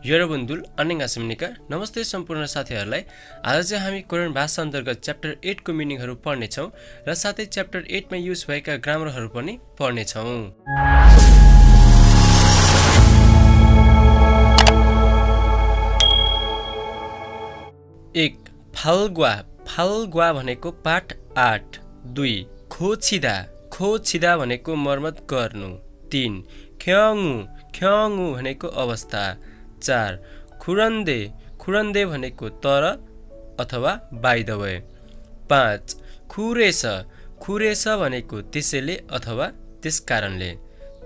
यरबुन्दुल अन्यगासमिनिका नमस्ते सम्पूर्ण साथीहरूलाई। आज चाहिँ हामी कोरियन भाषा अन्तर्गत च्याप्टर 8 को मिनिङहरू पढ्नेछौँ र साथै च्याप्टर 8 मा युज भएका ग्रामरहरू पनि पढ्नेछौँ। 1. फाल्गुवा। फाल्गुवा भनेको पाठ 8। 2. खोछिदा। खोछिदा भनेको मर्मत गर्नु। 3. ख्याङु। ख्याङु भनेको अवस्था। 4. खुरन्दे। खुरन्दे भनेको तर अथवा बाइ द वे। 5. खुरेस। खुरेस भनेको त्यसैले अथवा त्यस कारणले।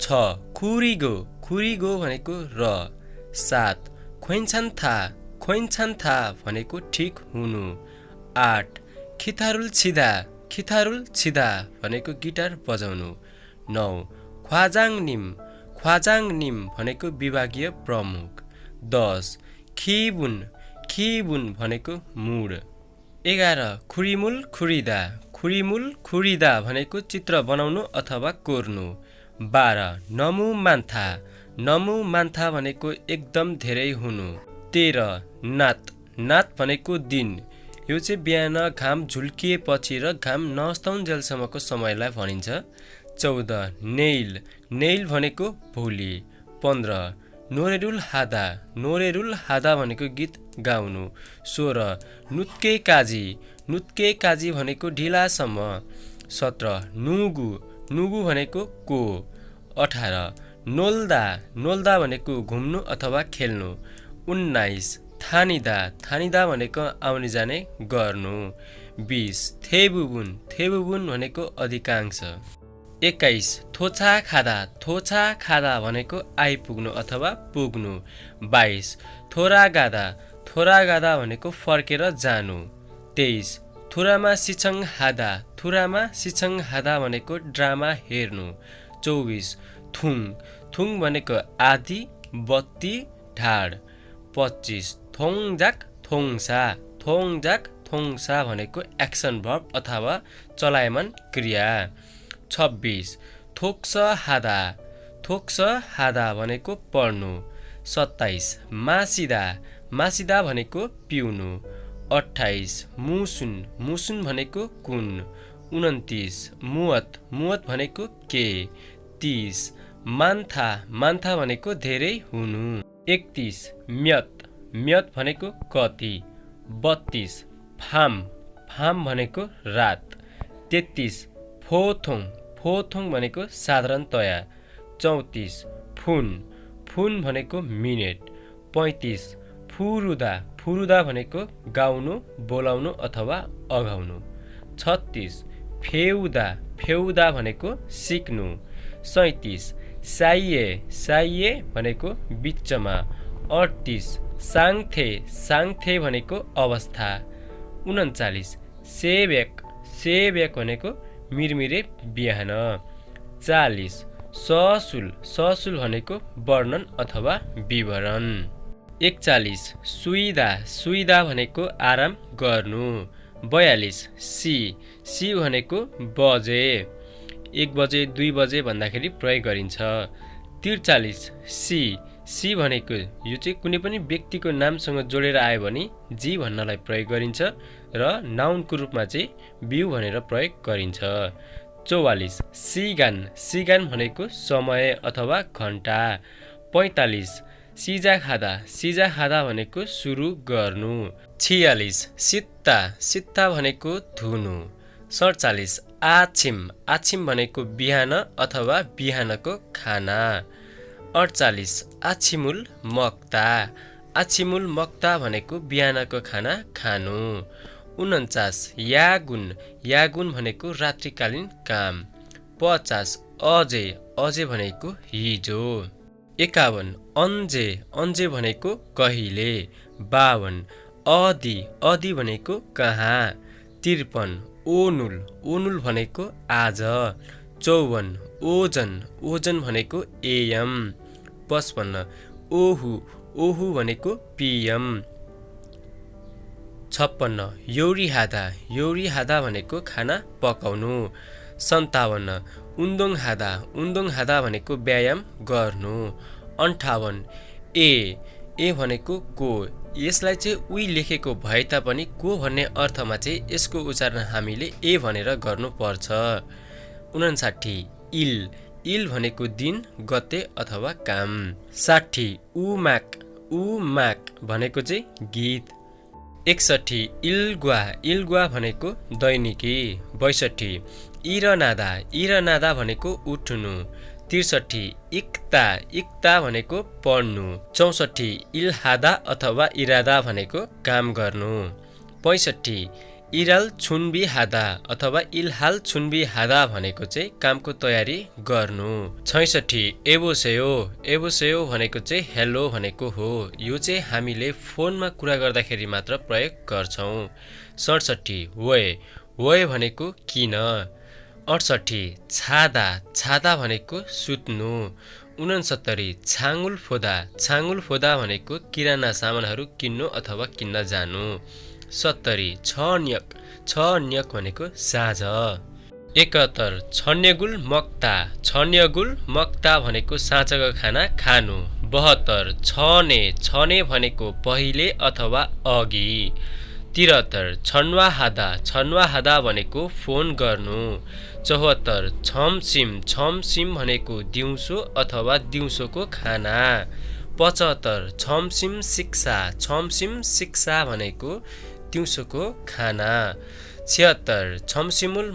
6. खुरिगो। खुरिगो भनेको र। 7. खोइन्छन्था। खोइन्छन्था भनेको ठिक हुनु। 8. खिथारुल छिदा। खिथारुल छिदा भनेको गिटार बजाउनु। 9. ख्वाजाङ निम। ख्वाजाङ निम भनेको विभागीय प्रमुख। 10. खिबुन। खिबुन भनेको मुड। 11. खुरिमुल खुरिदा। खुरिमुल खुरिदा भनेको चित्र बनाउनु अथवा कोर्नु। 12. नमु मान्था। नमु मान्था भनेको एकदम धेरै हुनु। 13. नात। नात भनेको दिन। यो चाहिँ बिहान घाम झुल्किएपछि र घाम नअस्ताउन्जेलसम्मको समयलाई भनिन्छ। 14. नेइल। नेइल भनेको भोलि। 15. नोरेरुल हादा। नोरेरुल हादा भनेको गीत गाउनु। 16. नुत्के काजी। नुत्के काजी भनेको ढिलासम्म। 17. नुगु। नुगु भनेको को। 18. नोल्दा। नोल्दा भनेको घुम्नु अथवा खेल्नु। 19. थानिदा। थानिदा भनेको आउने जाने गर्नु। 20. थेबुबुन। थेबुबुन भनेको अधिकांश। 21. थोछा खादा। थोछा खादा भनेको आइपुग्नु अथवा पुग्नु। 22. थोरा गादा। थोरा गादा भनेको फर्केर जानु। 23. थुरामा सिछङ हादा। थुरामा सिछङ हादा भनेको ड्रामा हेर्नु। 24. थुङ। थुङ भनेको आधी बत्ती ढाड। 25. थोङजाक थोङसा। थोङजाक थोङसा भनेको एक्सन भर्ब अथवा चलायमान क्रिया। 26. थोक्स हादा। थोक्स हादा भनेको पढ्नु। 27. मासिदा। मासिदा भनेको पिउनु। 28. मुसुन। मुसुन भनेको कुन। 29. मुवत। मुवत भनेको के। 30. मान्था। मान्था भनेको धेरै हुनु। 31. म्यत। म्यत भनेको कति। 32. फाम। फाम भनेको रात। 33. फोथोङ। फोथोङ भनेको साधारणतया। 34. फुन। फुन भनेको मिनेट। 35. फुरुदा। फुरुदा भनेको गाउनु बोलाउनु अथवा अघाउनु। 36. फेउदा। फेउदा भनेको सिक्नु। 37. साइए। साइए भनेको बिचमा। 38. साङथे। साङथे भनेको अवस्था। 39. सेब्याक। सेब्याक भनेको मिरमिरे बिहान। 40. ससुल। ससुल भनेको वर्णन अथवा विवरण। 41. सुइदा। सुइदा भनेको आराम गर्नु। 42. सी। सी भनेको बजे। 1 बजे 2 बजे भन्दाखेरि प्रयोग गरिन्छ। 43. सी। सी भनेको यो चाहिँ कुनै पनि व्यक्तिको नामसँग जोडेर आयो भने जी भन्नलाई प्रयोग गरिन्छ र नाउनको रूपमा चाहिँ बिउ भनेर प्रयोग गरिन्छ। 44. सिगान। सिगान भनेको समय अथवा घण्टा। 45. सिजा खादा। सिजा खादा भनेको सुरु गर्नु। 46. सित्ता। सित्ता भनेको धुनु। 47. आछिम। आछिम भनेको बिहान अथवा बिहानको खाना। 48. आछिमुल मक्ता। आछिमुल मक्ता भनेको बिहानको खाना खानु। 49. यागुन। यागुन भनेको रात्रिकालीन काम। 50. अजे। अजे भनेको हिजो। 51. अन्जे। अन्जे भनेको कहिले। 52. अदि। अदि भनेको कहाँ। 53. ओनुल। ओनुल भनेको आज। 54. ओजन। ओजन भनेको एएम। 55. ओहु। ओहु भनेको पिएम। 56. यौरी हादा। यौरी हादा भनेको खाना पकाउनु। 57. उन्दोङ हादा। उन्दोङ हादा भनेको व्यायाम गर्नु। 58. ए। ए भनेको को, यसलाई चाहिँ उही लेखेको भए तापनि को भन्ने अर्थमा चाहिँ यसको उच्चारण हामीले ए भनेर गर्नुपर्छ। 59 इल, इल भनेको दिन, गते अथवा काम। 60 उमाक भनेको चाहिँ गीत। 61 इल्गुवा, इल्गुवा भनेको दैनिकी। 62 इरनादा भनेको उठ्नु। 63 इक्ता भनेको पढ्नु। 64 इल्हादा अथवा इरादा भनेको काम गर्नु। 65 इराल छुन्बी हादा अथवा इल्हाल छुन्बी हादा भनेको चाहिँ कामको तयारी गर्नु। 66 एबोसेयो भनेको चाहिँ हेलो भनेको हो, यो चाहिँ हामीले फोनमा कुरा गर्दाखेरि मात्र प्रयोग गर्छौँ। 67 वय भनेको किन। 68 छादा भनेको सुत्नु। 69 छाङ्गुल फोदा भनेको किराना सामानहरू किन्नु अथवा किन्न जानु। 70 छन्यक भनेको साँझ। 71 छन्यगुल मक्ता भनेको साँझको खाना खानु। 72 छने भनेको पहिले अथवा अघि। 73 छन्वा हादा भनेको फोन गर्नु। 74 छमसिम भनेको दिउँसो अथवा दिउँसोको खाना। 75 छमसिम शिक्षा भनेको दिउँसोको खाना। 76 छमसिमुल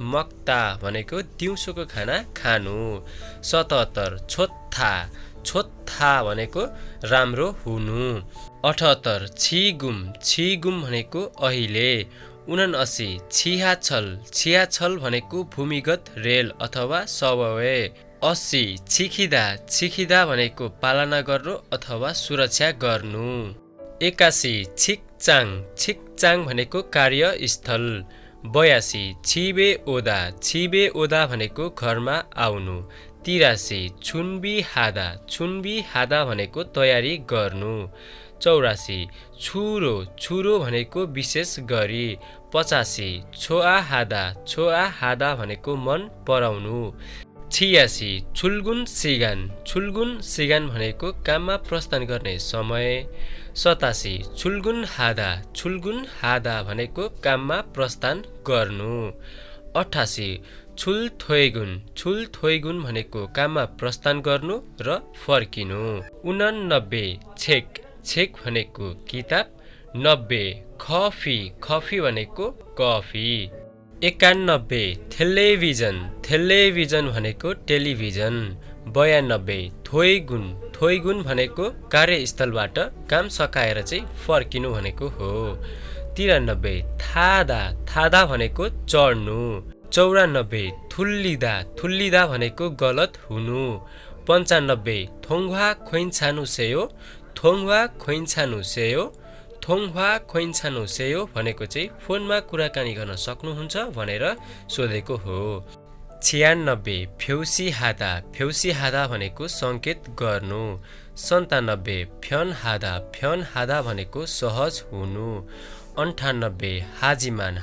मक्ता भनेको दिउँसोको खाना खानु। 77 छोत्था भनेको राम्रो हुनु। 78 छिगुम भनेको अहिले। 79 छियाछल भनेको भूमिगत रेल अथवा सबवे। 80 छिखिदा भनेको पालना गर्नु अथवा सुरक्षा गर्नु। 81 छिकचाङ भनेको कार्यस्थल। 82 छिबे ओदा भनेको घरमा आउनु। 83 छुन्बी हादा भनेको तयारी गर्नु। 84 छुरो भनेको विशेष गरी। 85 छोआ हादा भनेको मन पराउनु। 86 छुल्गुन सिगान भनेको काममा प्रस्थान गर्ने समय। 87 छुल्गुन हादा भनेको काममा प्रस्थान गर्नु। 88 छुलथोइगुन भनेको काममा प्रस्थान गर्नु र फर्किनु। 89 छेक भनेको किताब। 90 खफी भनेको कफी। 91 टेलिभिजन भनेको टेलिभिजन। 92 थोइगुन भनेको कार्यस्थलबाट काम सकाएर चाहिँ फर्किनु भनेको हो। 93 थादा भनेको चढ्नु। 94 थुल्लिदा भनेको गलत हुनु। 95 थोङ्वा खोइन्छानु सेयो भनेको चाहिँ फोनमा कुराकानी गर्न सक्नुहुन्छ भनेर सोधेको हो। 96 फ्यौसी हादा भनेको सङ्केत गर्नु। 97 फ्यन हादा भनेको सहज हुनु। 98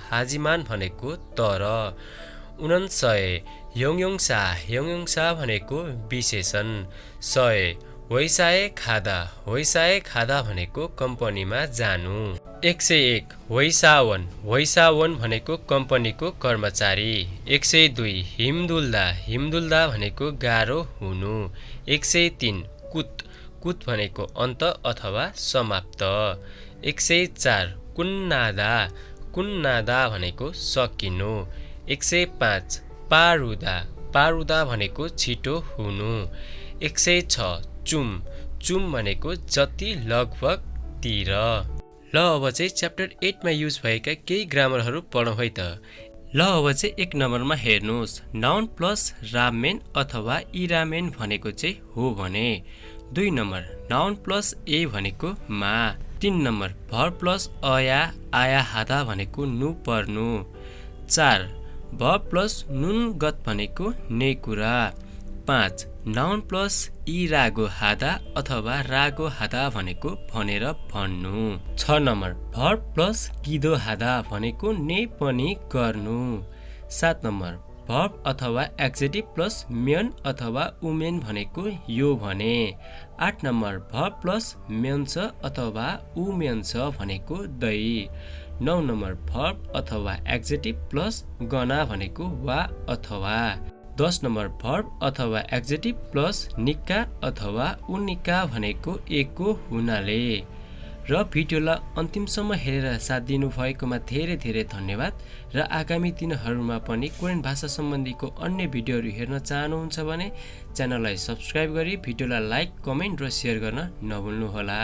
हाजिमान भनेको तर। 99 योङयोङसा भनेको विशेषण। 100 वैसाय खादा भनेको कम्पनीमा जानु। 101 वैसावन भनेको कम्पनीको कर्मचारी। 102 हिमदुल्दा भनेको गाह्रो हुनु। 103 कुत भनेको अन्त अथवा समाप्त। 104 कुन्नादा भनेको सकिनु। 105 पारुदा भनेको छिटो हुनु। 106 चुम भनेको जति लगभग तिर। ल अब चाहिँ च्याप्टर 8 मा युज भएका केही ग्रामरहरू पढौँ है त। ल अब चाहिँ 1 नम्बरमा हेर्नुहोस्, नाउन प्लस रामेन अथवा इरामेन भनेको चाहिँ हो भने। 2 नम्बर नाउन प्लस ए भनेको मा। 3 नम्बर भर प्लस आया हादा भनेको नु पर्नु। 4 भ प्लस नुन गत भनेको ने कुरा। 5 नाउन प्लस इ रागो हादा अथवा रागो हादा भनेको भनेर भन्नु। 6 नम्बर भर प्लस गिदो हादा भनेको ने पनि गर्नु। 7 नम्बर भर्ब अथवा एक्जेक्टिभ प्लस मेन अथवा वुमेन भनेको यो भने। 8 नम्बर भर्ब प्लस मेन छ अथवा वुमेन छ भनेको दही। 9 नम्बर भर्ब अथवा एक्जेक्टिभ प्लस गना भनेको वा अथवा। 10 नम्बर भर्ब अथवा एक्जेक्टिभ प्लस निक्का अथवा उनिका भनेको एको हुनाले। र भिडियोलाई अन्तिमसम्म हेरेर साथ दिनुभएकोमा धेरै धेरै धन्यवाद। र आगामी दिनहरूमा पनि कोरियन भाषा सम्बन्धीको अन्य भिडियोहरू हेर्न चाहनुहुन्छ भने च्यानललाई सब्स्क्राइब गरी भिडियोलाई लाइक, कमेन्ट र सेयर गर्न नभुल्नुहोला।